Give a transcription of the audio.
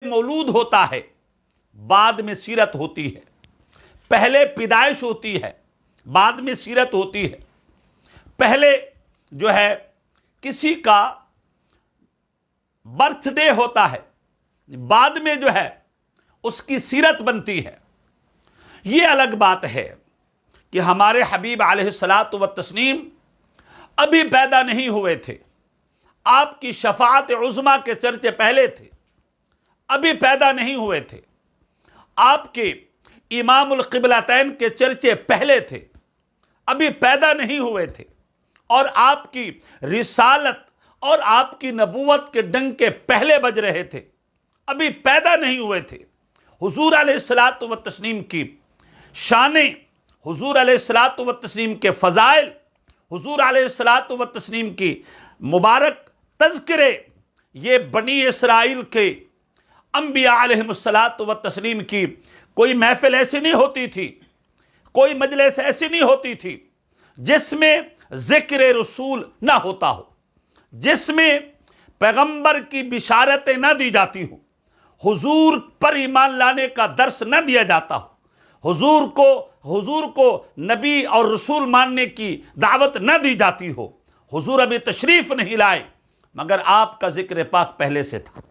مولود ہوتا ہے بعد میں سیرت ہوتی ہے، پہلے پیدائش ہوتی ہے بعد میں سیرت ہوتی ہے، پہلے جو ہے کسی کا برتھ ڈے ہوتا ہے بعد میں جو ہے اس کی سیرت بنتی ہے۔ یہ الگ بات ہے کہ ہمارے حبیب علیہ الصلاۃ والتسلیم ابھی پیدا نہیں ہوئے تھے، آپ کی شفاعت عظمیٰ کے چرچے پہلے تھے، ابھی پیدا نہیں ہوئے تھے، آپ کے امام القبلتین کے چرچے پہلے تھے، ابھی پیدا نہیں ہوئے تھے، اور آپ کی رسالت اور آپ کی نبوت کے ڈنکے پہلے بج رہے تھے، ابھی پیدا نہیں ہوئے تھے۔ حضور علیہ الصلاۃ والتسلیم کی شانیں، حضور علیہ الصلاۃ والتسلیم کے فضائل، حضور علیہ الصلاۃ والتسلیم کی مبارک تذکرے، یہ بنی اسرائیل کے انبیاء علیہ الصلاۃ والتسلیم کی کوئی محفل ایسی نہیں ہوتی تھی، کوئی مجلس ایسی نہیں ہوتی تھی جس میں ذکر رسول نہ ہوتا ہو، جس میں پیغمبر کی بشارتیں نہ دی جاتی ہوں، حضور پر ایمان لانے کا درس نہ دیا جاتا ہو، حضور کو نبی اور رسول ماننے کی دعوت نہ دی جاتی ہو۔ حضور ابھی تشریف نہیں لائے مگر آپ کا ذکر پاک پہلے سے تھا۔